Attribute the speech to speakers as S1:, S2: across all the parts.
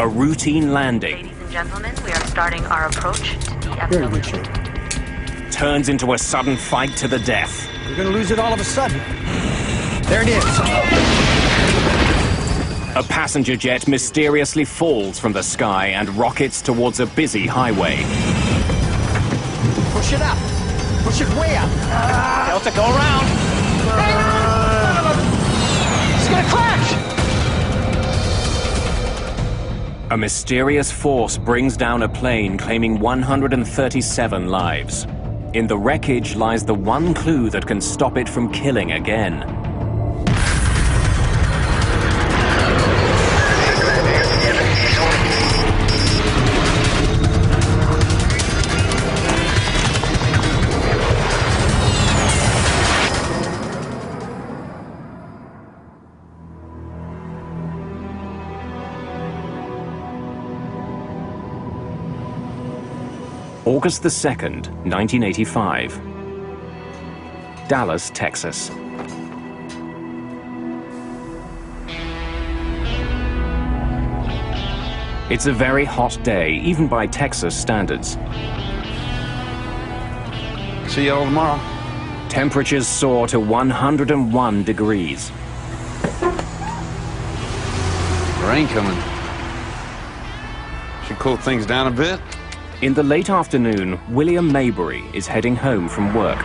S1: A routine landing.
S2: Ladies and gentlemen, we are starting our approach to
S3: Very good
S2: DFW.
S3: shape.
S1: Turns into a sudden fight to the death.
S3: You're gonna lose it all of a sudden. There it is.
S1: A passenger jet mysteriously falls from the sky and rockets towards a busy highway.
S3: Push it up. Push it way up.
S4: Delta, go around. It's gonna crash.
S1: A mysterious force brings down a plane claiming 137 lives. In the wreckage lies the one clue that can stop it from killing again. August the 2nd, 1985. Dallas, Texas. It's a very hot day, even by Texas standards.
S5: See y'all tomorrow.
S1: Temperatures soar to 101 degrees.
S5: Rain coming. Should cool things down a bit.
S1: In the late afternoon, William Maybury is heading home from work.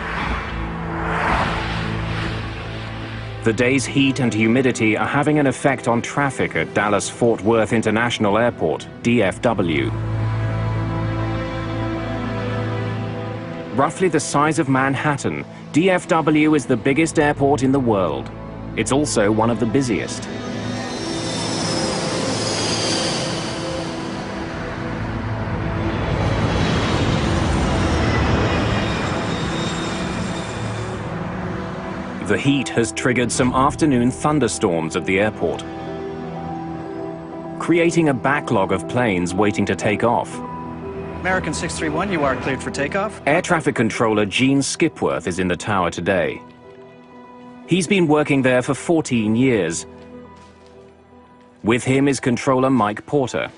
S1: The day's heat and humidity are having an effect on traffic at Dallas-Fort Worth International Airport, DFW. Roughly the size of Manhattan, DFW is the biggest airport in the world. It's also one of the busiest. The heat has triggered some afternoon thunderstorms at the airport, creating a backlog of planes waiting to take off.
S4: American 631, you are cleared for takeoff.
S1: Air traffic controller Gene Skipworth is in the tower today. He's been working there for 14 years. With him is controller Mike Porter.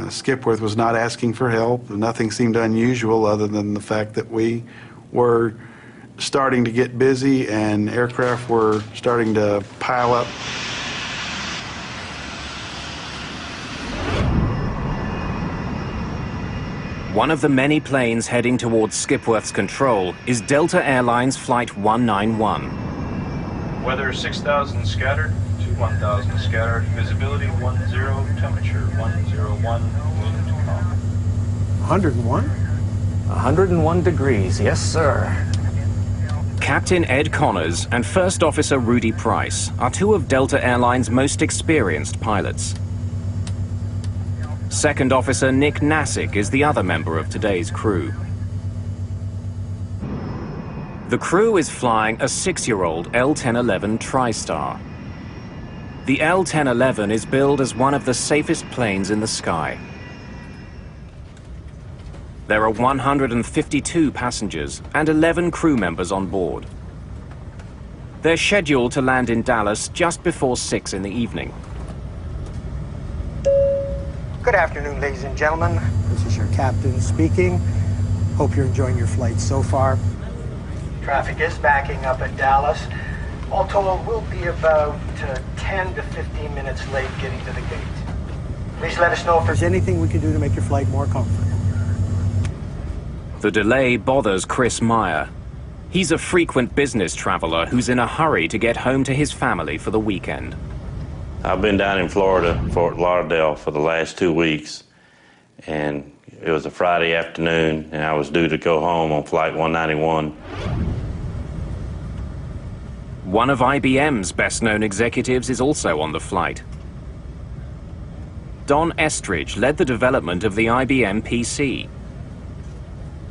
S6: Skipworth was not asking for help. Nothing seemed unusual other than the fact that we were starting to get busy and aircraft were starting to pile up.
S1: One of the many planes heading towards Skipworth's control is Delta Airlines Flight 191.
S7: Weather 6,000 scattered to 1,000 scattered. Visibility 10, temperature 101, wind calm.
S3: 101?
S4: 101 degrees, yes, sir.
S1: Captain Ed Connors and First Officer Rudy Price are two of Delta Airlines' most experienced pilots. Second Officer Nick Nassick is the other member of today's crew. The crew is flying a 6-year-old L-1011 TriStar. The L-1011 is billed as one of the safest planes in the sky. There are 152 passengers and 11 crew members on board. They're scheduled to land in Dallas just before 6 in the evening.
S3: Good afternoon, ladies and gentlemen. This is your captain speaking. Hope you're enjoying your flight so far. Traffic is backing up at Dallas. All told, we'll be about 10 to 15 minutes late getting to the gate. Please let us know if there's anything we can do to make your flight more comfortable.
S1: The delay bothers Chris Meyer. He's a frequent business traveler who's in a hurry to get home to his family for the weekend.
S8: I've been down in Florida, Fort Lauderdale, for the last 2 weeks, and it was a Friday afternoon, and I was due to go home on Flight 191.
S1: One of IBM's best-known executives is also on the flight. Don Estridge led the development of the IBM PC.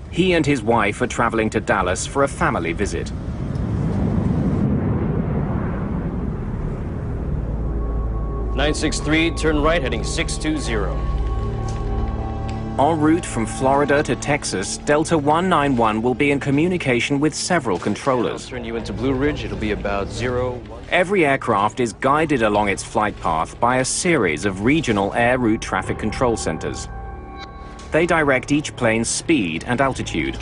S1: He and his wife are traveling to Dallas for a family visit.
S9: "963, turn right, heading 620.
S1: En route from Florida to Texas, Delta 191 will be in communication with several controllers.
S4: I'll turn you into Blue Ridge. It'll be about 0.
S1: Every aircraft is guided along its flight path by a series of regional air route traffic control centers. They direct each plane's speed and altitude.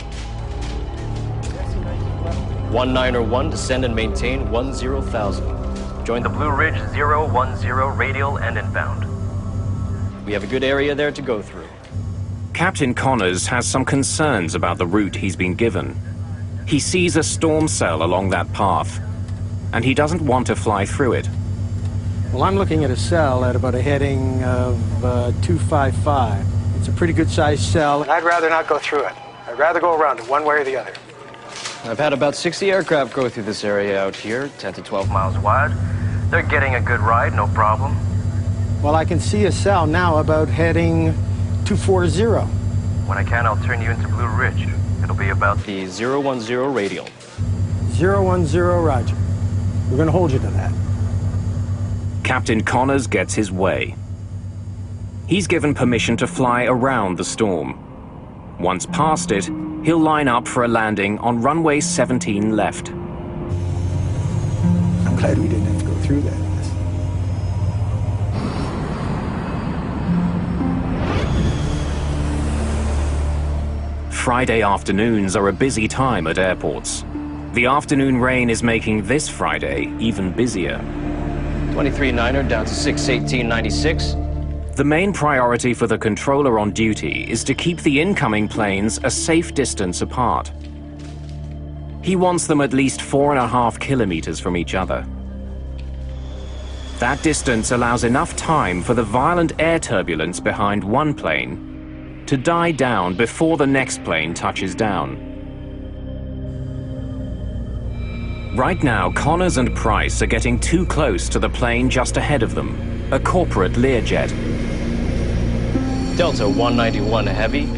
S4: 191, descend and maintain 10,000. Join the Blue Ridge 010 radial and inbound. We have a good area there to go through.
S1: Captain Connors has some concerns about the route he's been given. He sees a storm cell along that path, and he doesn't want to fly through it.
S3: Well, I'm looking at a cell at about a heading of 255. It's a pretty good-sized cell, and I'd rather not go through it. I'd rather go around it one way or the other.
S4: I've had about 60 aircraft go through this area out here, 10 to 12 miles wide. They're getting a good ride, no problem.
S3: Well, I can see a cell now about heading 240.
S4: When I can, I'll turn you into Blue Ridge. It'll be about the 010 radial.
S3: 010, roger. We're going to hold you to that.
S1: Captain Connors gets his way. He's given permission to fly around the storm. Once past it, he'll line up for a landing on runway 17 left.
S3: I'm glad we didn't have to go through that.
S1: Friday afternoons are a busy time at airports. The afternoon rain is making this Friday even busier.
S4: 23-9er down to 618.96.
S1: The main priority for the controller on duty is to keep the incoming planes a safe distance apart. He wants them at least 4.5 kilometers from each other. That distance allows enough time for the violent air turbulence behind one plane to die down before the next plane touches down. Right now, Connors and Price are getting too close to the plane just ahead of them, a corporate Learjet.
S4: Delta 191 heavy.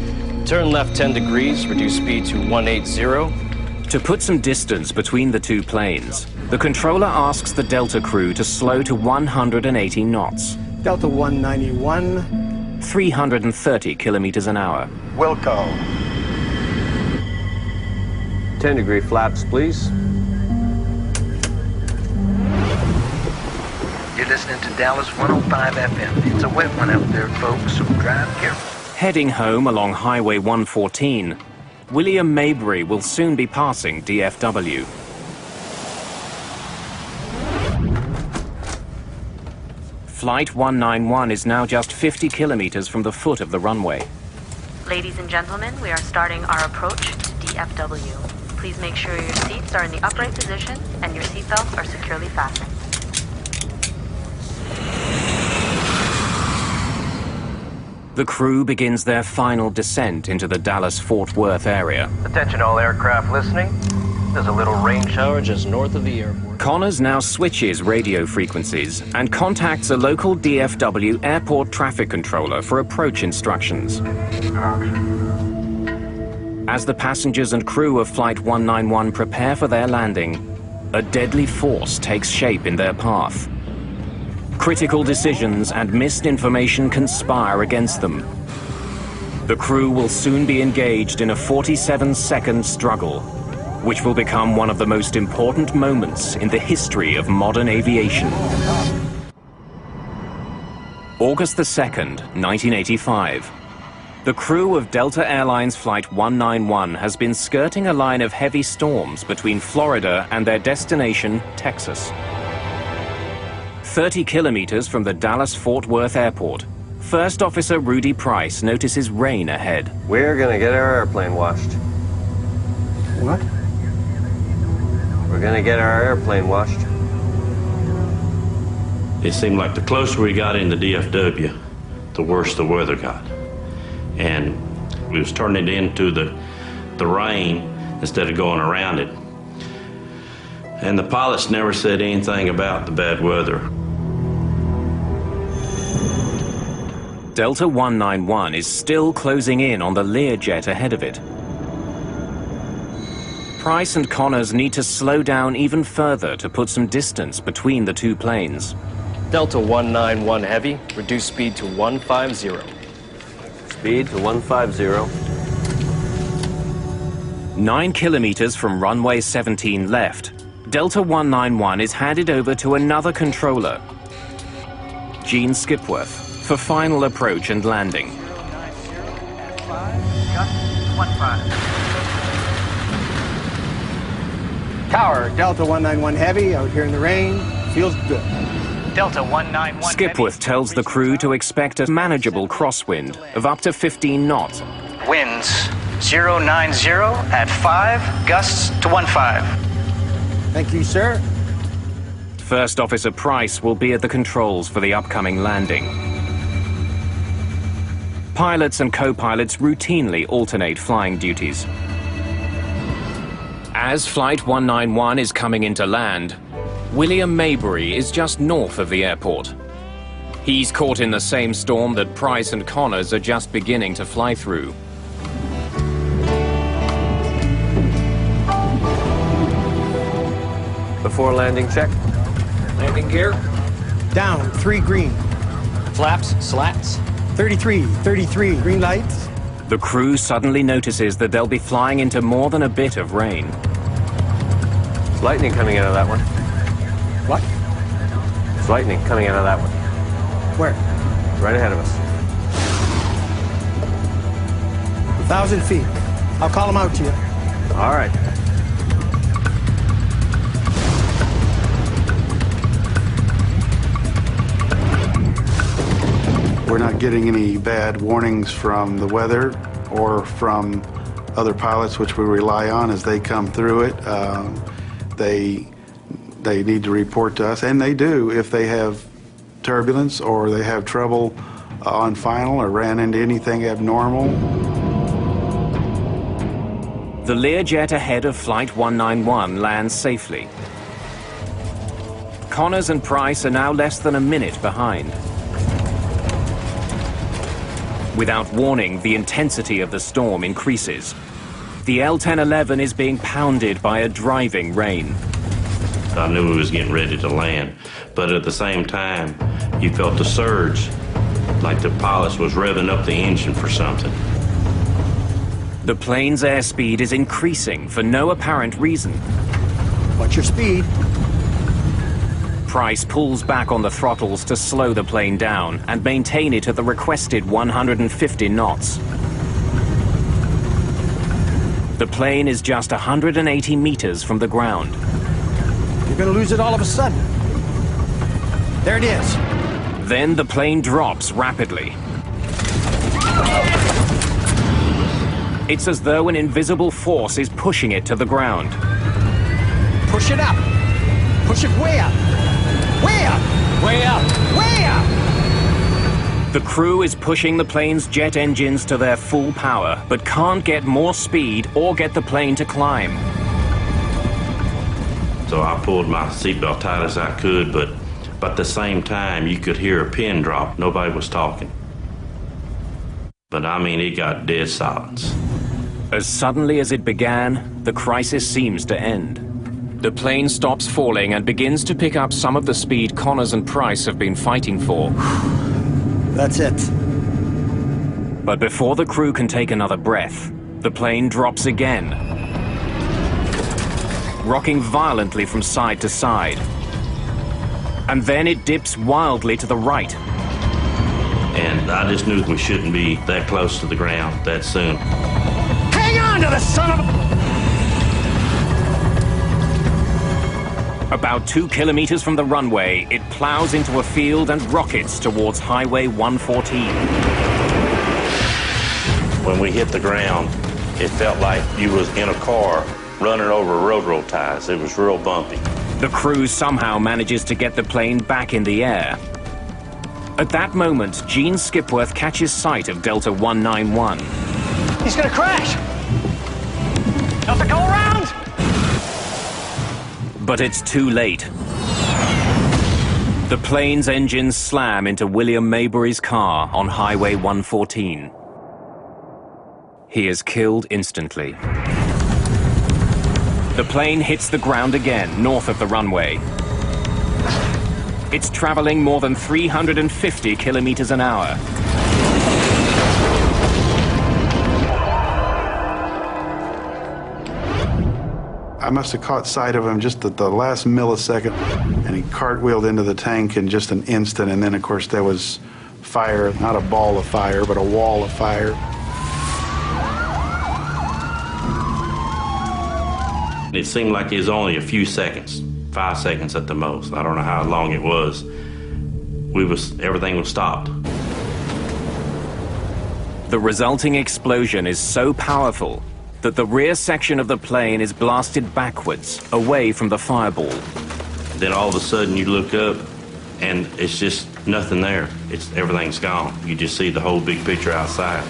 S4: Turn left 10 degrees, reduce speed to 180.
S1: To put some distance between the two planes, the controller asks the Delta crew to slow to 180 knots.
S3: Delta 191.
S1: 330 kilometers an hour.
S3: Wilco.
S9: 10-degree flaps, please.
S10: You're listening to Dallas 105 FM. It's a wet one out there, folks, so drive careful.
S1: Heading home along Highway 114, William Mabry will soon be passing DFW. Flight 191 is now just 50 kilometers from the foot of the runway.
S2: Ladies and gentlemen, we are starting our approach to DFW. Please make sure your seats are in the upright position and your seatbelts are securely fastened.
S1: The crew begins their final descent into the Dallas-Fort Worth area.
S4: Attention all aircraft listening. There's a little rain shower just north of the airport.
S1: Connors now switches radio frequencies and contacts a local DFW airport traffic controller for approach instructions. As the passengers and crew of Flight 191 prepare for their landing, a deadly force takes shape in their path. Critical decisions and missed information conspire against them. The crew will soon be engaged in a 47-second struggle, which will become one of the most important moments in the history of modern aviation. August the 2nd, 1985. The crew of Delta Airlines Flight 191 has been skirting a line of heavy storms between Florida and their destination, Texas. 30 kilometers from the Dallas-Fort Worth Airport, First Officer Rudy Price notices rain ahead.
S9: We're gonna get our airplane washed.
S3: What?
S9: We're gonna get our airplane washed.
S8: It seemed like the closer we got into DFW, the worse the weather got. And we was turning it into the rain instead of going around it. And the pilots never said anything about the bad weather.
S1: Delta 191 is still closing in on the Learjet ahead of it. Price and Connors need to slow down even further to put some distance between the two planes.
S4: Delta 191 heavy, reduce speed to 150.
S9: Speed to 150.
S1: 9 kilometers from runway 17 left, Delta 191 is handed over to another controller, Gene Skipworth, for final approach and landing.
S10: 090 at 5, gust 15.
S3: Tower, Delta 191 Heavy, out here in the rain. Feels good.
S10: Delta 191
S1: Skipworth tells the crew to expect a manageable crosswind of up to 15 knots.
S10: Winds 090 at 5, gusts to 15.
S3: Thank you, sir.
S1: First Officer Price will be at the controls for the upcoming landing. Pilots and co-pilots routinely alternate flying duties. As Flight 191 is coming into land, William Maybury is just north of the airport. He's caught in the same storm that Price and Connors are just beginning to fly through.
S9: Before landing check.
S11: Landing gear.
S3: Down, 3 green.
S11: Flaps, slats.
S3: 33, 33, green lights.
S1: The crew suddenly notices that they'll be flying into more than a bit of rain.
S9: There's lightning coming out of that one.
S3: What?
S9: There's lightning coming out of that one.
S3: Where?
S9: Right ahead of us.
S3: 1,000 feet. I'll call them out to you.
S9: All right.
S6: We're not getting any bad warnings from the weather or from other pilots, which we rely on as they come through it. They need to report to us, and they do if they have turbulence or they have trouble on final or ran into anything abnormal.
S1: The Learjet ahead of Flight 191 lands safely. Connors and Price are now less than a minute behind. Without warning, the intensity of the storm increases. The L-1011 is being pounded by a driving rain.
S8: I knew we was getting ready to land, but at the same time, you felt the surge, like the pilot was revving up the engine for something.
S1: The plane's airspeed is increasing for no apparent reason.
S3: What's your speed?
S1: Price pulls back on the throttles to slow the plane down and maintain it at the requested 150 knots. The plane is just 180 meters from the ground.
S3: You're gonna lose it all of a sudden. There it is.
S1: Then the plane drops rapidly. It's as though an invisible force is pushing it to the ground.
S3: Push it up. Push it way up. Way up.
S11: Way up.
S3: Way up.
S1: The crew is pushing the plane's jet engines to their full power, but can't get more speed or get the plane to climb.
S8: So I pulled my seatbelt tight as I could, but at the same time, you could hear a pin drop. Nobody was talking. But I mean, it got dead silence.
S1: As suddenly as it began, the crisis seems to end. The plane stops falling and begins to pick up some of the speed Connors and Price have been fighting for.
S3: That's it.
S1: But before the crew can take another breath, the plane drops again, rocking violently from side to side. And then it dips wildly to the right.
S8: And I just knew we shouldn't be that close to the ground that soon.
S3: Hang on to the son of a...
S1: About 2 kilometers from the runway, it plows into a field and rockets towards Highway 114.
S8: When we hit the ground, it felt like you was in a car running over railroad ties. It was real bumpy.
S1: The crew somehow manages to get the plane back in the air. At that moment, Gene Skipworth catches sight of Delta 191.
S10: He's gonna crash. Delta, go around.
S1: But it's too late. The plane's engines slam into William Maybury's car on Highway 114. He is killed instantly. The plane hits the ground again, north of the runway. It's traveling more than 350 kilometers an hour.
S6: I must have caught sight of him just at the last millisecond, and he cartwheeled into the tank in just an instant, and then, of course, there was fire, not a ball of fire, but a wall of fire.
S8: It seemed like it was only a few seconds, 5 seconds at the most. I don't know how long it was. Everything was stopped.
S1: The resulting explosion is so powerful that the rear section of the plane is blasted backwards, away from the fireball.
S8: Then all of a sudden you look up and it's just nothing there. Everything's gone. You just see the whole big picture outside.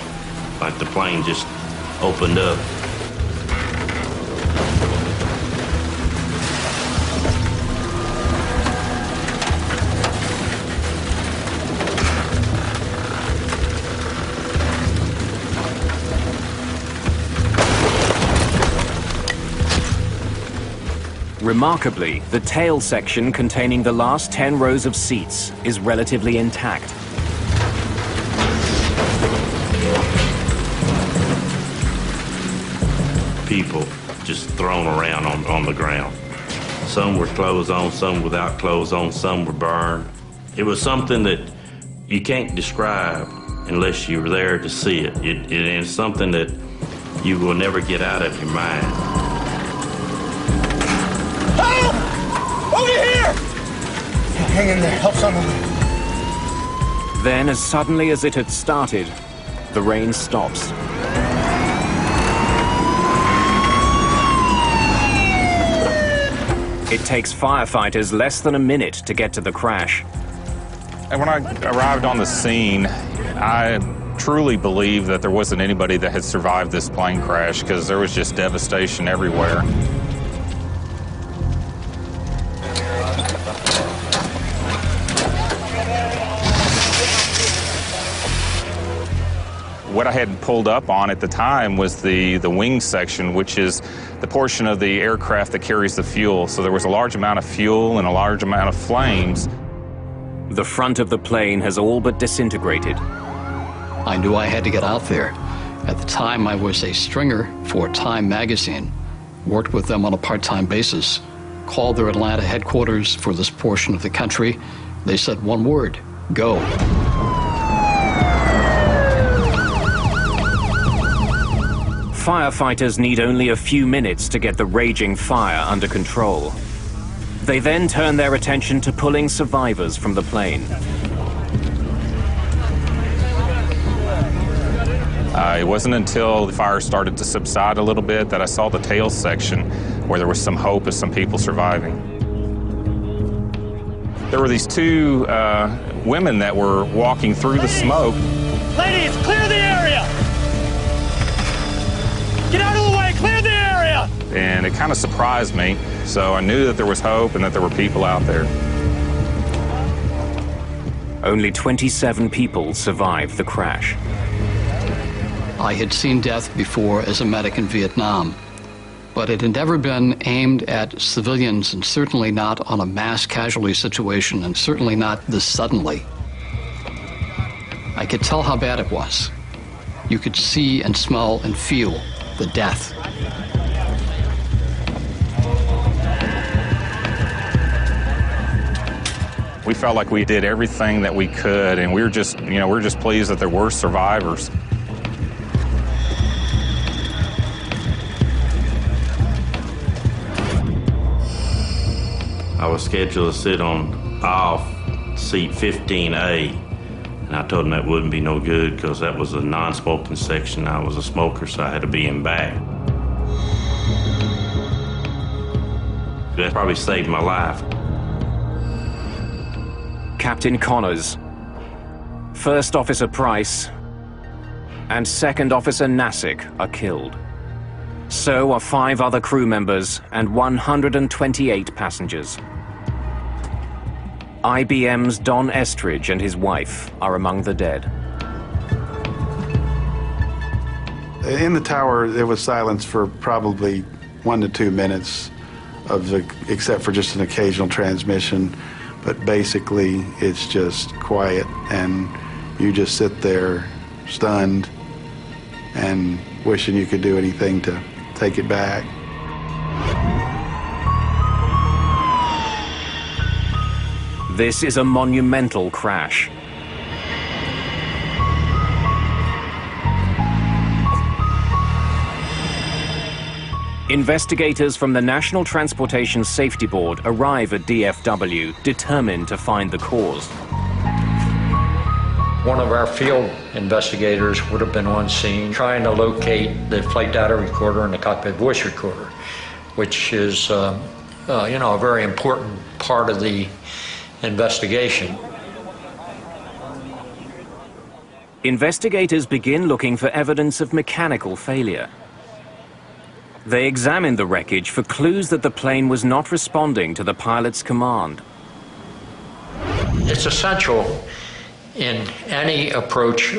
S8: Like the plane just opened up.
S1: Remarkably, the tail section containing the last 10 rows of seats is relatively intact.
S8: People just thrown around on the ground. Some were clothes on, some without clothes on, some were burned. It was something that you can't describe unless you were there to see it. It is something that you will never get out of your mind.
S3: Hang in there, help someone.
S1: Then, as suddenly as it had started, the rain stops. It takes firefighters less than a minute to get to the crash.
S12: And when I arrived on the scene, I truly believe that there wasn't anybody that had survived this plane crash because there was just devastation everywhere. What I had pulled up on at the time was the wing section, which is the portion of the aircraft that carries the fuel. So there was a large amount of fuel and a large amount of flames.
S1: The front of the plane has all but disintegrated.
S13: I knew I had to get out there. At the time, I was a stringer for Time magazine, worked with them on a part-time basis, called their Atlanta headquarters for this portion of the country. They said one word: go.
S1: Firefighters need only a few minutes to get the raging fire under control. They then turn their attention to pulling survivors from the plane.
S12: It wasn't until the fire started to subside a little bit that I saw the tail section where there was some hope of some people surviving. There were these two women that were walking through the smoke.
S11: Ladies, clear the area! Get out of the way, clear the area!
S12: And it kind of surprised me, so I knew that there was hope and that there were people out there.
S1: Only 27 people survived the crash.
S13: I had seen death before as a medic in Vietnam, but it had never been aimed at civilians, and certainly not on a mass casualty situation, and certainly not this suddenly. I could tell how bad it was. You could see and smell and feel the death.
S12: We felt like we did everything that we could, and we were just, we're just pleased that there were survivors.
S8: I was scheduled to sit on off seat 15A, and I told them that wouldn't be no good because that was a non-smoking section. I was a smoker, so I had to be in back. That probably saved my life.
S1: Captain Connors, First Officer Price, and Second Officer Nassick are killed. So are 5 other crew members and 128 passengers. IBM's Don Estridge and his wife are among the dead.
S6: In the tower, there was silence for probably 1 to 2 minutes, except for just an occasional transmission. But basically, it's just quiet, and you just sit there stunned and wishing you could do anything to take it back.
S1: This is a monumental crash. Investigators from the National Transportation Safety Board arrive at DFW, determined to find the cause.
S14: One of our field investigators would have been on scene trying to locate the flight data recorder and the cockpit voice recorder, which is, a very important part of the investigation.
S1: Investigators begin looking for evidence of mechanical failure. They examine the wreckage for clues that the plane was not responding to the pilot's command.
S14: It's essential in any approach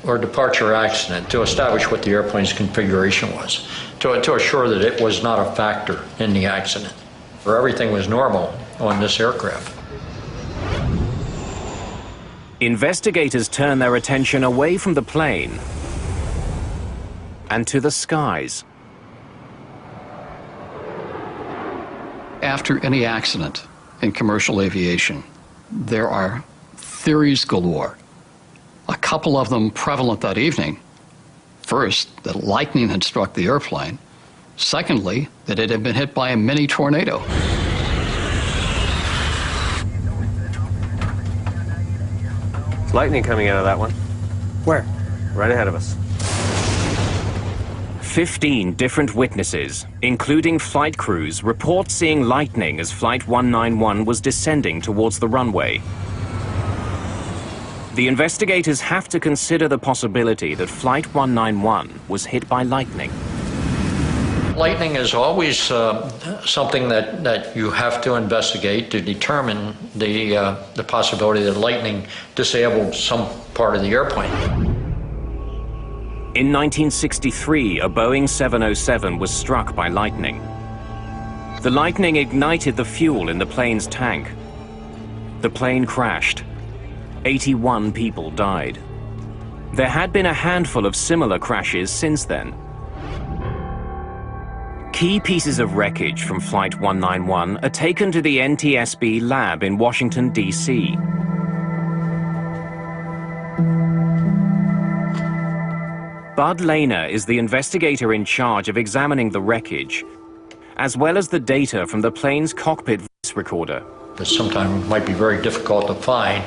S14: or departure accident to establish what the airplane's configuration was, to assure that it was not a factor in the accident, or everything was normal on this aircraft.
S1: Investigators turn their attention away from the plane and to the skies.
S13: After any accident in commercial aviation, there are theories galore. A couple of them prevalent that evening. First, that lightning had struck the airplane. Secondly, that it had been hit by a mini tornado.
S9: Lightning coming out of that one.
S3: Where?
S9: Right ahead of us.
S1: 15 different witnesses, including flight crews, report seeing lightning as Flight 191 was descending towards the runway. The investigators have to consider the possibility that Flight 191 was hit by lightning.
S14: Lightning is always something that you have to investigate to determine the possibility that lightning disabled some part of the airplane.
S1: In 1963, a Boeing 707 was struck by lightning. The lightning ignited the fuel in the plane's tank. The plane crashed. 81 people died. There had been a handful of similar crashes since then. Key pieces of wreckage from Flight 191 are taken to the NTSB lab in Washington, D.C. Bud Lehner is the investigator in charge of examining the wreckage, as well as the data from the plane's cockpit voice recorder.
S14: But sometimes it might be very difficult to find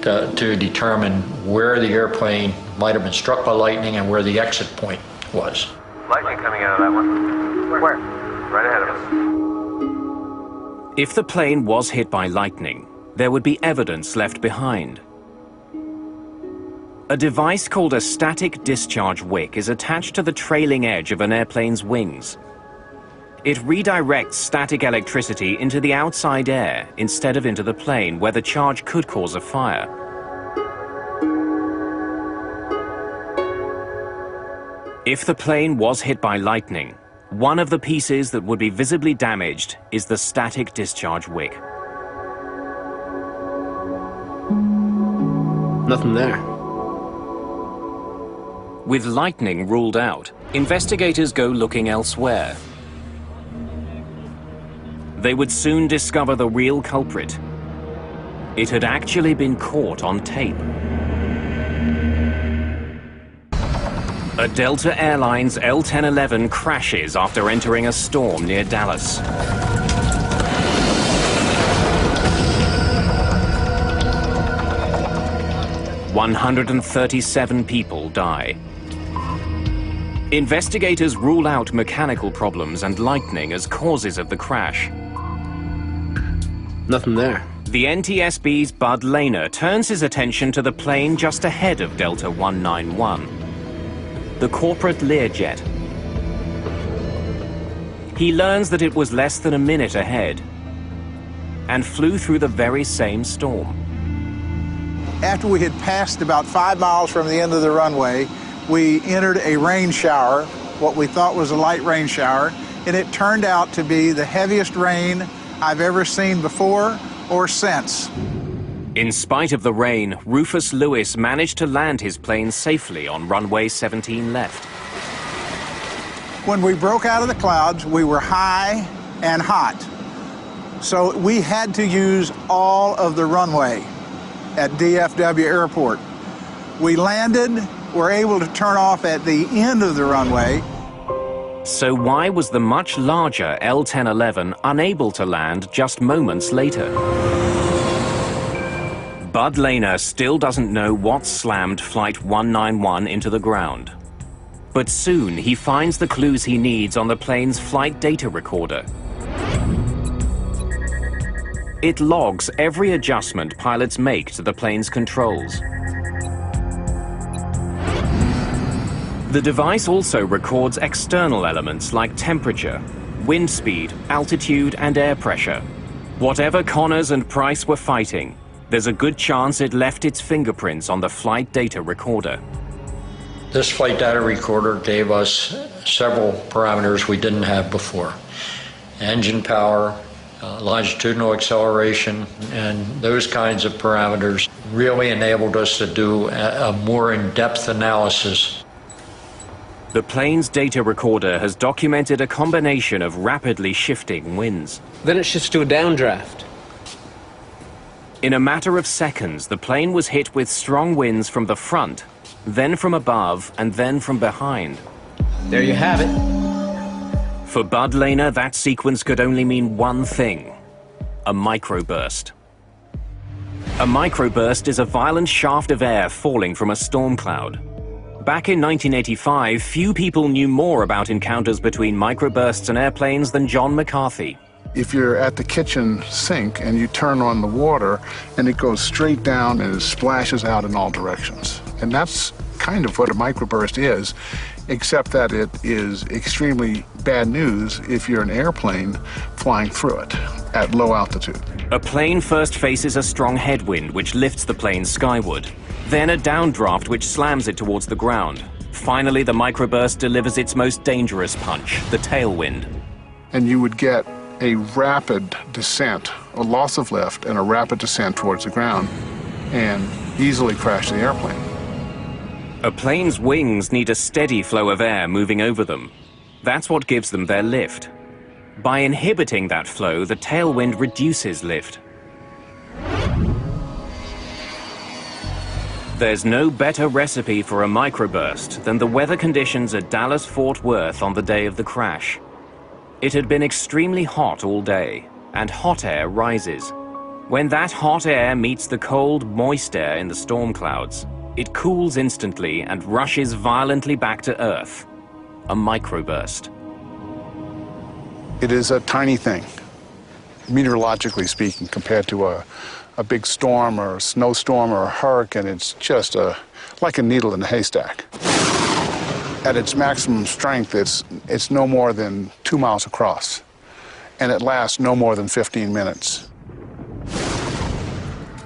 S14: to determine where the airplane might have been struck by lightning and where the exit point was.
S9: Lightning coming out of that one. Where? Right ahead of us.
S1: If the plane was hit by lightning, there would be evidence left behind. A device called a static discharge wick is attached to the trailing edge of an airplane's wings. It redirects static electricity into the outside air instead of into the plane, where the charge could cause a fire. If the plane was hit by lightning, one of the pieces that would be visibly damaged is the static discharge wick.
S15: Nothing there.
S1: With lightning ruled out, investigators go looking elsewhere. They would soon discover the real culprit. It had actually been caught on tape. A Delta Airlines L-1011 crashes after entering a storm near Dallas. "137 people die. Investigators rule out mechanical problems and lightning as causes of the crash.
S15: Nothing there.
S1: The NTSB's Bud Lehner turns his attention to the plane just ahead of Delta 191, the corporate Learjet. He learns that it was less than a minute ahead and flew through the very same storm.
S16: After we had passed about 5 miles from the end of the runway, we entered a rain shower, what we thought was a light rain shower, and it turned out to be the heaviest rain I've ever seen before or since.
S1: In spite of the rain, Rufus Lewis managed to land his plane safely on runway 17 left.
S16: When we broke out of the clouds, we were high and hot. So we had to use all of the runway at DFW Airport. We landed, were able to turn off at the end of the runway.
S1: So why was the much larger L-1011 unable to land just moments later? Bud Lehner still doesn't know what slammed Flight 191 into the ground. But soon he finds the clues he needs on the plane's flight data recorder. It logs every adjustment pilots make to the plane's controls. The device also records external elements like temperature, wind speed, altitude, and air pressure. Whatever Connors and Price were fighting, there's a good chance it left its fingerprints on the flight data recorder.
S14: This flight data recorder gave us several parameters we didn't have before. Engine power, longitudinal acceleration, and those kinds of parameters really enabled us to do a more in-depth analysis.
S1: The plane's data recorder has documented a combination of rapidly shifting winds.
S15: Then it shifts to a downdraft.
S1: In a matter of seconds, the plane was hit with strong winds from the front, then from above, and then from behind.
S15: There you have it.
S1: For Bud Lehner, that sequence could only mean one thing: a microburst. A microburst is a violent shaft of air falling from a storm cloud. Back in 1985, few people knew more about encounters between microbursts and airplanes than John McCarthy.
S17: If you're at the kitchen sink and you turn on the water and it goes straight down and it splashes out in all directions. And that's kind of what a microburst is, except that it is extremely bad news if you're an airplane flying through it at low altitude.
S1: A plane first faces a strong headwind which lifts the plane skyward, then a downdraft which slams it towards the ground. Finally, the microburst delivers its most dangerous punch, the tailwind.
S17: And you would get a rapid descent, a loss of lift, and a rapid descent towards the ground, and easily crash the airplane.
S1: A plane's wings need a steady flow of air moving over them. That's what gives them their lift. By inhibiting that flow, the tailwind reduces lift. There's no better recipe for a microburst than the weather conditions at Dallas-Fort Worth on the day of the crash. It had been extremely hot all day, and hot air rises. When that hot air meets the cold, moist air in the storm clouds, it cools instantly and rushes violently back to Earth. A microburst.
S17: It is a tiny thing, meteorologically speaking, compared to a big storm or a snowstorm or a hurricane. It's just like a needle in a haystack. At its maximum strength, it's no more than 2 miles across, and it lasts no more than 15 minutes.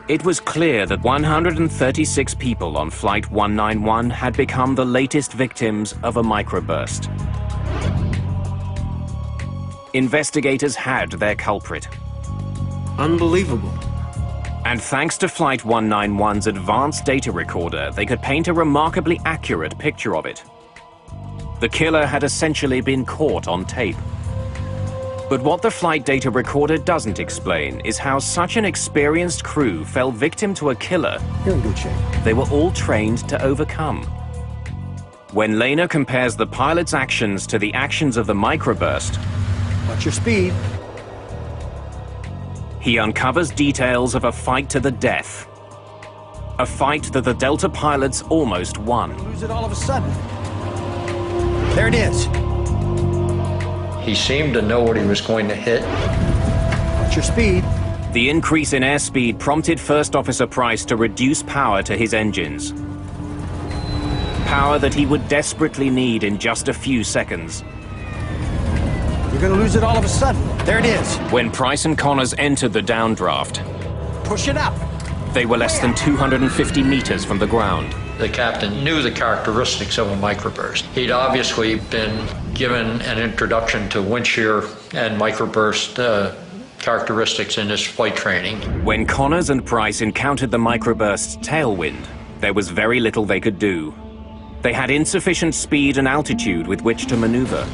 S1: It was clear that 136 people on Flight 191 had become the latest victims of a microburst. Investigators had their culprit.
S15: Unbelievable.
S1: And thanks to Flight 191's advanced data recorder, they could paint a remarkably accurate picture of it. The killer had essentially been caught on tape. But what the flight data recorder doesn't explain is how such an experienced crew fell victim to a killer
S3: You're in good shape.
S1: they were all trained to overcome. When Lehner compares the pilot's actions to the actions of the microburst,
S3: What's your speed?
S1: he uncovers details of a fight to the death. A fight that the Delta pilots almost won.
S3: Lose it all of a sudden. There it is.
S14: He seemed to know what he was going to hit.
S3: What's your speed?
S1: The increase in airspeed prompted First Officer Price to reduce power to his engines. Power that he would desperately need in just a few seconds.
S3: You're gonna lose it all of a sudden. There it is.
S1: When Price and Connors entered the downdraft,
S3: Push it up.
S1: they were less than 250 meters from the ground.
S14: The captain knew the characteristics of a microburst. He'd obviously been given an introduction to wind shear and microburst characteristics in his flight training.
S1: When Connors and Price encountered the microburst's tailwind, there was very little they could do. They had insufficient speed and altitude with which to maneuver.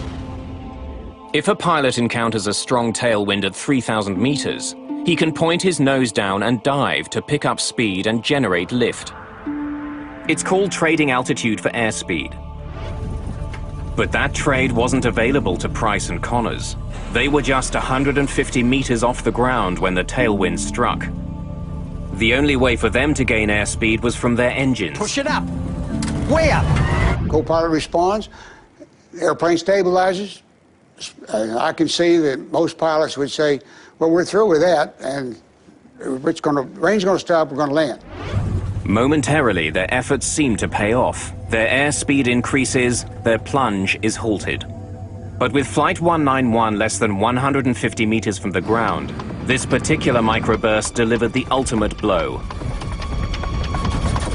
S1: If a pilot encounters a strong tailwind at 3,000 meters, he can point his nose down and dive to pick up speed and generate lift. It's called trading altitude for airspeed. But that trade wasn't available to Price and Connors. They were just 150 meters off the ground when the tailwind struck. The only way for them to gain airspeed was from their engines.
S11: Push it up. Way up.
S18: Co-pilot responds, airplane stabilizes. I can see that most pilots would say, well, we're through with that, and rain's going to stop, we're going to land.
S1: Momentarily, their efforts seem to pay off. Their airspeed increases, their plunge is halted. But with Flight 191 less than 150 meters from the ground, this particular microburst delivered the ultimate blow.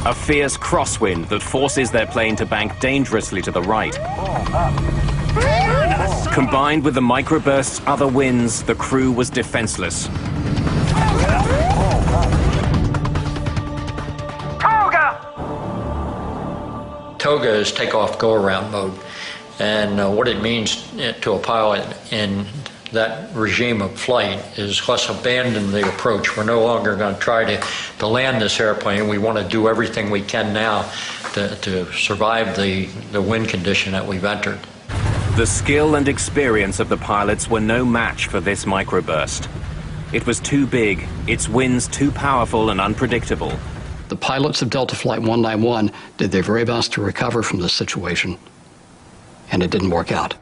S1: A fierce crosswind that forces their plane to bank dangerously to the right. Combined with the microburst's other winds, the crew was defenseless.
S14: TOGA is takeoff go-around mode, and what it means to a pilot in that regime of flight is let's abandon the approach. We're no longer going to try to land this airplane. We want to do everything we can now to survive the wind condition that we've entered.
S1: The skill and experience of the pilots were no match for this microburst. It was too big, its winds too powerful and unpredictable.
S13: The pilots of Delta Flight 191 did their very best to recover from this situation, and it didn't work out.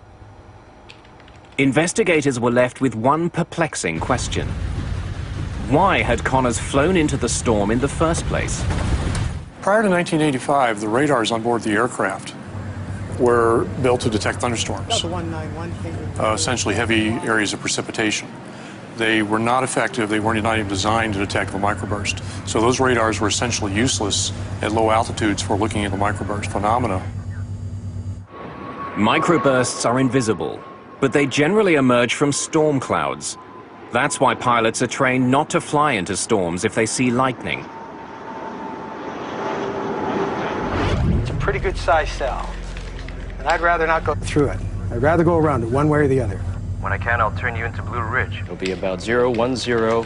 S1: Investigators were left with one perplexing question. Why had Connors flown into the storm in the first place?
S19: Prior to 1985, the radars on board the aircraft were built to detect thunderstorms, essentially heavy areas of precipitation. They were not effective, they weren't even designed to detect the microburst. So those radars were essentially useless at low altitudes for looking at the microburst phenomena.
S1: Microbursts are invisible, but they generally emerge from storm clouds. That's why pilots are trained not to fly into storms if they see lightning.
S3: It's a pretty good size cell, and I'd rather not go through it. I'd rather go around it one way or the other.
S9: When I can, I'll turn you into Blue Ridge.
S4: It'll be about 010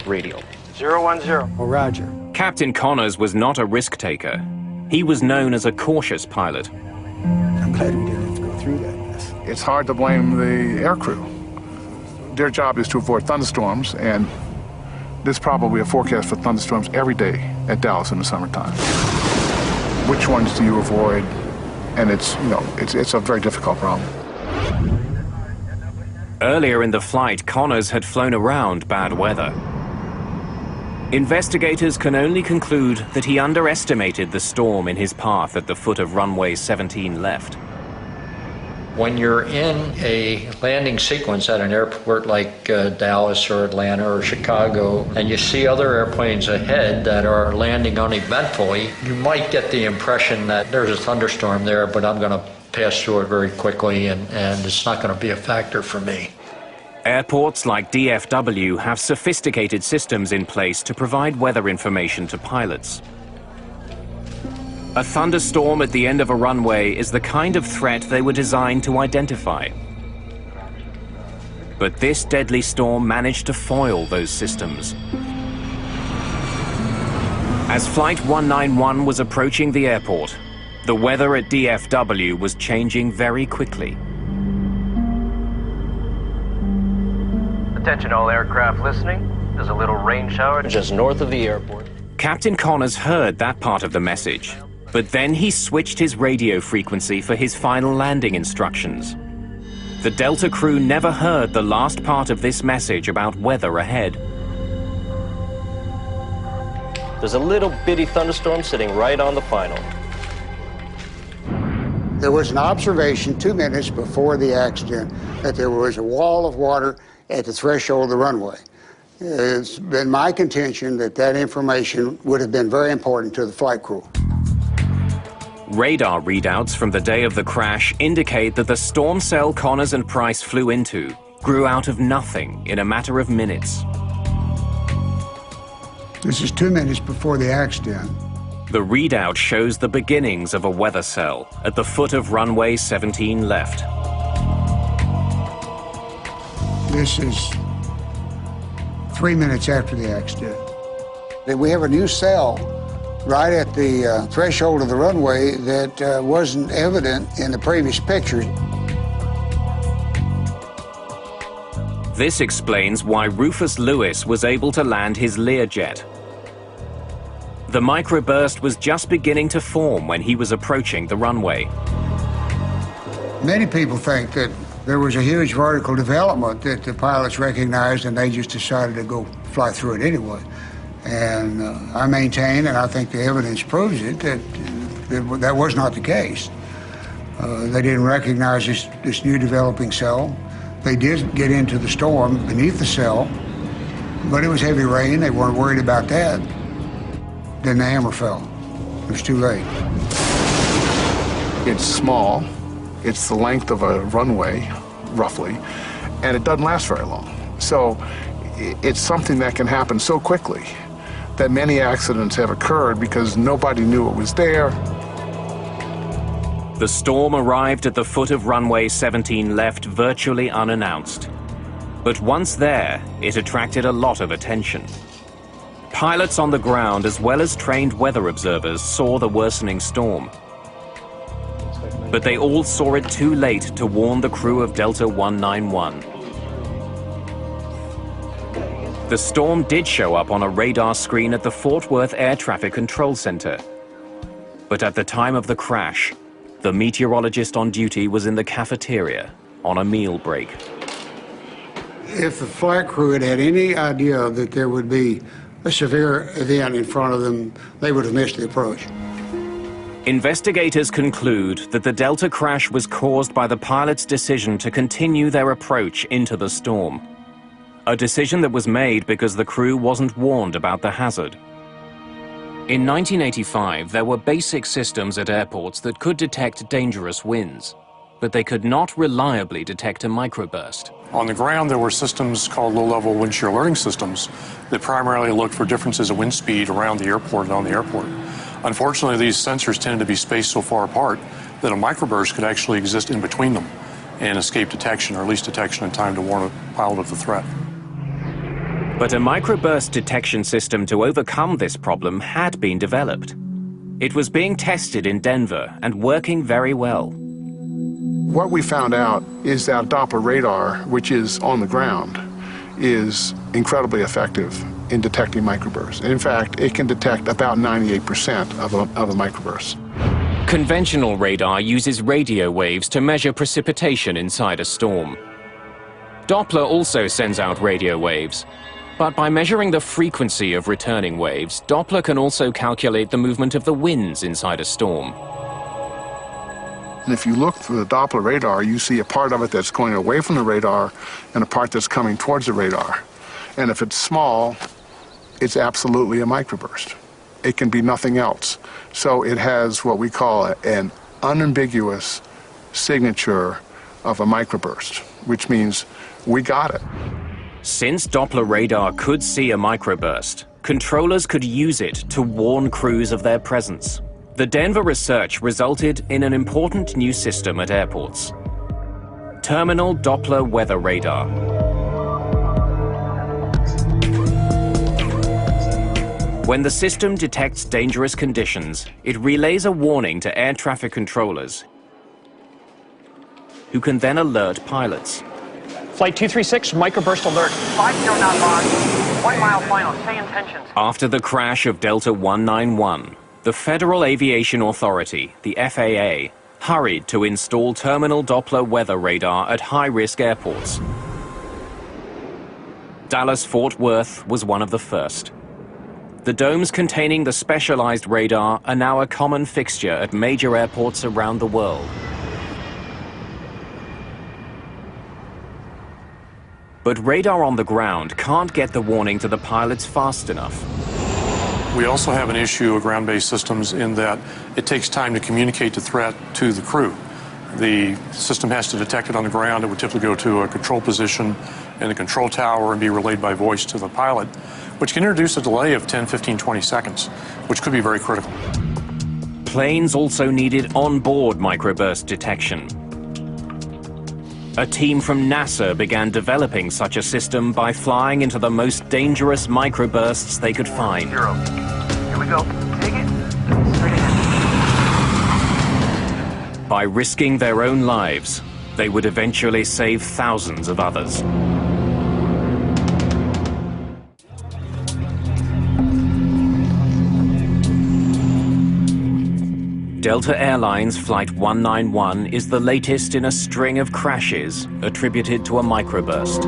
S4: radial.
S3: 010. Oh, roger.
S1: Captain Connors was not a risk taker. He was known as a cautious pilot.
S3: I'm glad we didn't have to go through that mess.
S17: It's hard to blame the aircrew. Their job is to avoid thunderstorms, and there's probably a forecast for thunderstorms every day at Dallas in the summertime. Which ones do you avoid? And it's a very difficult problem.
S1: Earlier in the flight, Connors had flown around bad weather. Investigators can only conclude that he underestimated the storm in his path at the foot of runway 17 left.
S14: When you're in a landing sequence at an airport like Dallas or Atlanta or Chicago, and you see other airplanes ahead that are landing uneventfully, you might get the impression that there's a thunderstorm there, but I'm going to pass through it very quickly, and it's not going to be a factor for me.
S1: Airports like DFW have sophisticated systems in place to provide weather information to pilots. A thunderstorm at the end of a runway is the kind of threat they were designed to identify. But this deadly storm managed to foil those systems. As Flight 191 was approaching the airport, the weather at DFW was changing very quickly.
S9: Attention all aircraft listening. There's a little rain shower
S4: just north of the airport.
S1: Captain Connors heard that part of the message, but then he switched his radio frequency for his final landing instructions. The Delta crew never heard the last part of this message about weather ahead.
S4: There's a little bitty thunderstorm sitting right on the final.
S18: There was an observation 2 minutes before the accident that there was a wall of water at the threshold of the runway. It's been my contention that that information would have been very important to the flight crew.
S1: Radar readouts from the day of the crash indicate that the storm cell Connors and Price flew into grew out of nothing in a matter of minutes.
S18: This is 2 minutes before the accident.
S1: The readout shows the beginnings of a weather cell at the foot of runway 17 left.
S18: This is 3 minutes after the accident. We have a new cell right at the threshold of the runway that wasn't evident in the previous pictures.
S1: This explains why Rufus Lewis was able to land his Learjet. The microburst was just beginning to form when he was approaching the runway.
S18: Many people think that there was a huge vertical development that the pilots recognized and they just decided to go fly through it anyway. And I maintain, and I think the evidence proves it, that that was not the case. They didn't recognize this new developing cell. They did get into the storm beneath the cell, but it was heavy rain. They weren't worried about that. Then the hammer fell. It was too late.
S17: It's small. It's the length of a runway, roughly, and it doesn't last very long. So it's something that can happen so quickly that many accidents have occurred because nobody knew it was there.
S1: The storm arrived at the foot of runway 17 left virtually unannounced. But once there, it attracted a lot of attention. Pilots on the ground, as well as trained weather observers, saw the worsening storm. But they all saw it too late to warn the crew of Delta 191. The storm did show up on a radar screen at the Fort Worth Air Traffic Control Center. But at the time of the crash, the meteorologist on duty was in the cafeteria on a meal break.
S18: If the flight crew had had any idea that there would be a severe event in front of them, they would have missed the approach.
S1: Investigators conclude that the Delta crash was caused by the pilot's decision to continue their approach into the storm. A decision that was made because the crew wasn't warned about the hazard. In 1985, there were basic systems at airports that could detect dangerous winds, but they could not reliably detect a microburst.
S19: On the ground, there were systems called low-level wind shear alerting systems that primarily looked for differences in wind speed around the airport and on the airport. Unfortunately, these sensors tended to be spaced so far apart that a microburst could actually exist in between them and escape detection, or at least detection in time to warn a pilot of the threat.
S1: But a microburst detection system to overcome this problem had been developed. It was being tested in Denver and working very well.
S17: What we found out is that Doppler radar, which is on the ground, is incredibly effective in detecting microbursts. In fact, it can detect about 98% of a microburst.
S1: Conventional radar uses radio waves to measure precipitation inside a storm. Doppler also sends out radio waves, but by measuring the frequency of returning waves, Doppler can also calculate the movement of the winds inside a storm.
S17: And if you look through the Doppler radar, you see a part of it that's going away from the radar and a part that's coming towards the radar. And if it's small, it's absolutely a microburst. It can be nothing else. So it has what we call an unambiguous signature of a microburst, which means we got it.
S1: Since Doppler radar could see a microburst, controllers could use it to warn crews of their presence. The Denver research resulted in an important new system at airports: Terminal Doppler Weather Radar. When the system detects dangerous conditions, it relays a warning to air traffic controllers, who can then alert pilots.
S20: Flight 236, microburst alert.
S21: 50 knot lock, 1 mile final, say intentions.
S1: After the crash of Delta 191, the Federal Aviation Authority, the FAA, hurried to install terminal Doppler weather radar at high-risk airports. Dallas-Fort Worth was one of the first. The domes containing the specialized radar are now a common fixture at major airports around the world. But radar on the ground can't get the warning to the pilots fast enough.
S19: We also have an issue of ground-based systems in that it takes time to communicate the threat to the crew. The system has to detect it on the ground. It would typically go to a control position in the control tower and be relayed by voice to the pilot, which can introduce a delay of 10, 15, 20 seconds, which could be very critical. Planes
S1: also needed on-board microburst detection. A team from NASA began developing such a system by flying into the most dangerous microbursts they could find.
S9: Here we go. Take it. Straight ahead.
S1: By risking their own lives, they would eventually save thousands of others. Delta Airlines Flight 191 is the latest in a string of crashes attributed to a microburst.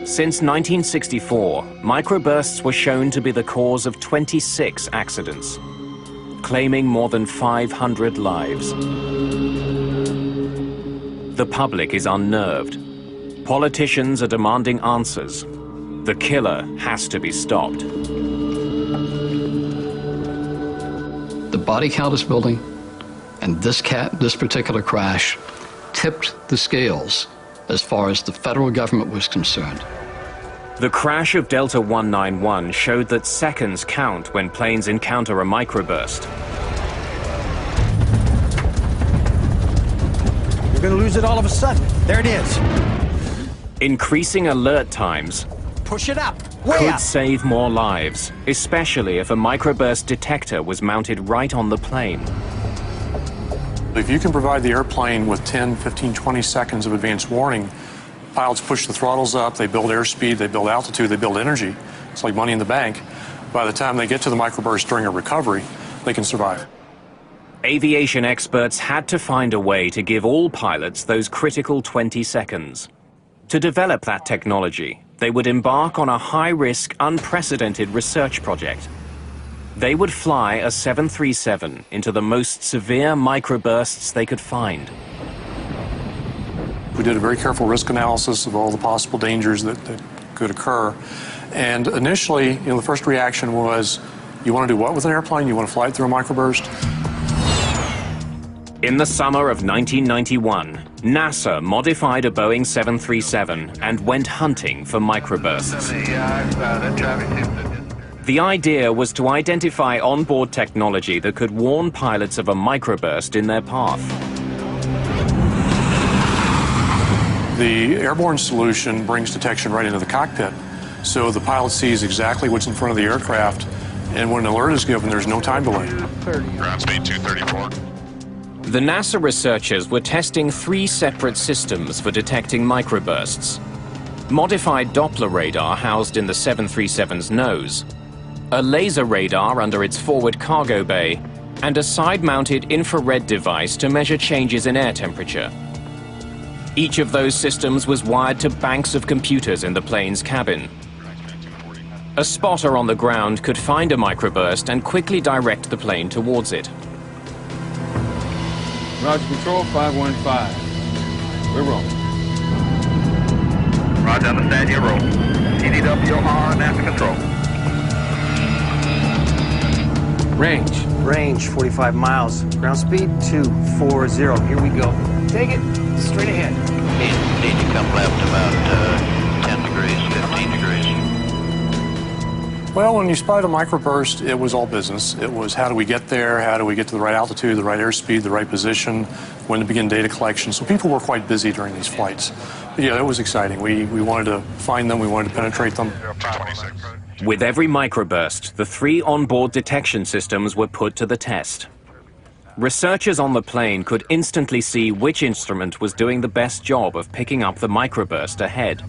S1: Since 1964, microbursts were shown to be the cause of 26 accidents, claiming more than 500 lives. The public is unnerved. Politicians are demanding answers. The killer has to be stopped.
S13: The body count is building, and this particular crash tipped the scales as far as the federal government was concerned.
S1: The crash of Delta 191 showed that seconds count when planes encounter a microburst.
S11: You're going to lose it all of a sudden. There it is.
S1: Increasing alert times
S11: Push it up. Way
S1: could
S11: up.
S1: save more lives, especially if a microburst detector was mounted right on the plane.
S19: If you can provide the airplane with 10, 15, 20 seconds of advance warning, pilots push the throttles up, they build airspeed, they build altitude, they build energy. It's like money in the bank. By the time they get to the microburst during a recovery, they can survive.
S1: Aviation experts had to find a way to give all pilots those critical 20 seconds. To develop that technology, they would embark on a high-risk, unprecedented research project. They would fly a 737 into the most severe microbursts they could find.
S19: We did a very careful risk analysis of all the possible dangers that could occur. And initially, the first reaction was, you want to do what with an airplane? You want to fly it through a microburst?
S1: In the summer of 1991, NASA modified a Boeing 737 and went hunting for microbursts. The idea was to identify onboard technology that could warn pilots of a microburst in their path.
S19: The airborne solution brings detection right into the cockpit, so the pilot sees exactly what's in front of the aircraft, and when an alert is given, there's no time delay.
S9: Ground speed 234.
S1: The NASA researchers were testing 3 separate systems for detecting microbursts. Modified Doppler radar housed in the 737's nose, a laser radar under its forward cargo bay, and a side-mounted infrared device to measure changes in air temperature. Each of those systems was wired to banks of computers in the plane's cabin. A spotter on the ground could find a microburst and quickly direct the plane towards it.
S5: Roger, Control 515. We're rolling.
S9: Roger, understand your roll. TDWR, NASA control.
S15: Range 45 miles. Ground speed 240. Here we go. Take it straight ahead.
S22: Need to come left about 10 degrees, 15 degrees.
S19: Well, when you spotted a microburst, it was all business. It was how do we get there, how do we get to the right altitude, the right airspeed, the right position, when to begin data collection. So people were quite busy during these flights. But yeah, it was exciting. We wanted to find them, we wanted to penetrate them.
S1: With every microburst, the 3 onboard detection systems were put to the test. Researchers on the plane could instantly see which instrument was doing the best job of picking up the microburst ahead.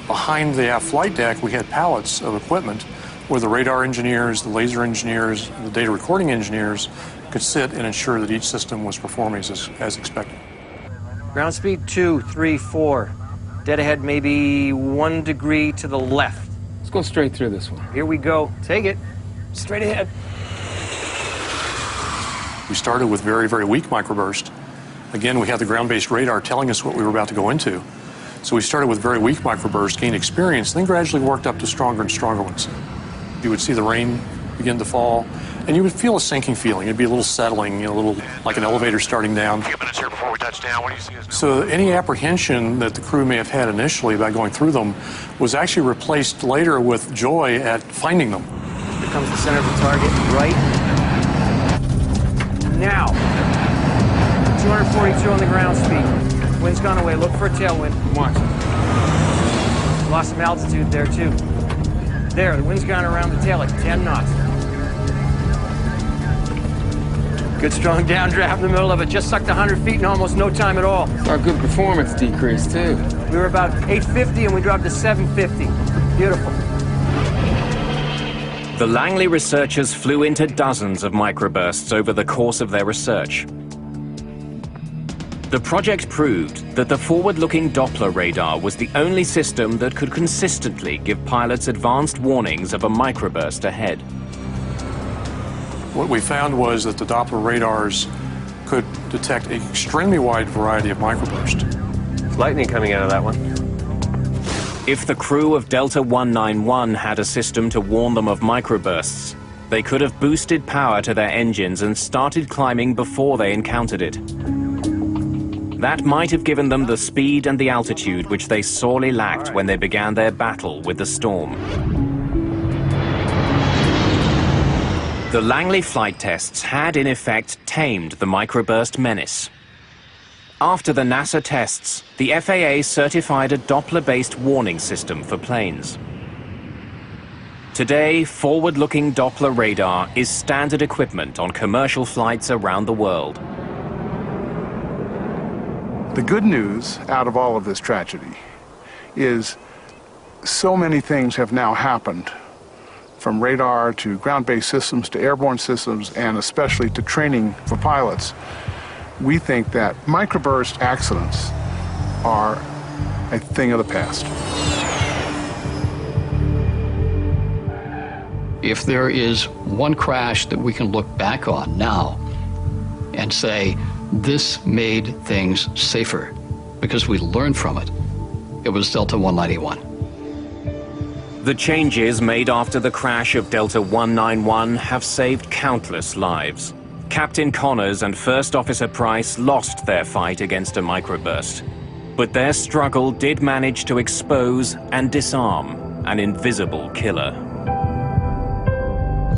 S19: Behind the aft flight deck, we had pallets of equipment where the radar engineers, the laser engineers, the data recording engineers could sit and ensure that each system was performing as expected.
S15: Ground speed 234. Dead ahead maybe 1 degree to the left.
S5: Let's go straight through this one.
S15: Here we go. Take it. Straight ahead.
S19: We started with very, very weak microburst. Again, we had the ground-based radar telling us what we were about to go into. So we started with very weak microbursts, gained experience, then gradually worked up to stronger and stronger ones. You would see the rain begin to fall, and you would feel a sinking feeling. It'd be a little settling, a little like an elevator starting down.
S9: A few minutes here before we touch down. What do you see us?
S19: So any apprehension that the crew may have had initially about going through them was actually replaced later with joy at finding them.
S15: Here comes the center of the target, right now. 242 on the ground speed. Wind's gone away. Look for a tailwind.
S5: Watch.
S15: Lost some altitude there, too. There, the wind's gone around the tail like 10 knots. Good strong downdraft in the middle of it. Just sucked 100 feet in almost no time at all.
S5: Our good performance decrease, too.
S15: We were about 850 and we dropped to 750. Beautiful.
S1: The Langley researchers flew into dozens of microbursts over the course of their research. The project proved that the forward-looking Doppler radar was the only system that could consistently give pilots advanced warnings of a microburst ahead.
S19: What we found was that the Doppler radars could detect an extremely wide variety of microbursts.
S15: Lightning coming out of that one.
S1: If the crew of Delta 191 had a system to warn them of microbursts, they could have boosted power to their engines and started climbing before they encountered it. That might have given them the speed and the altitude which they sorely lacked when they began their battle with the storm. The Langley flight tests had, in effect, tamed the microburst menace. After the NASA tests, the FAA certified a Doppler-based warning system for planes. Today, forward-looking Doppler radar is standard equipment on commercial flights around the world.
S17: The good news out of all of this tragedy is so many things have now happened, from radar to ground-based systems to airborne systems, and especially to training for pilots. We think that microburst accidents are a thing of the past.
S13: If there is one crash that we can look back on now and say, this made things safer because we learned from it, it was Delta 191.
S1: The changes made after the crash of Delta 191 have saved countless lives. Captain Connors and First Officer Price lost their fight against a microburst, but their struggle did manage to expose and disarm an invisible killer.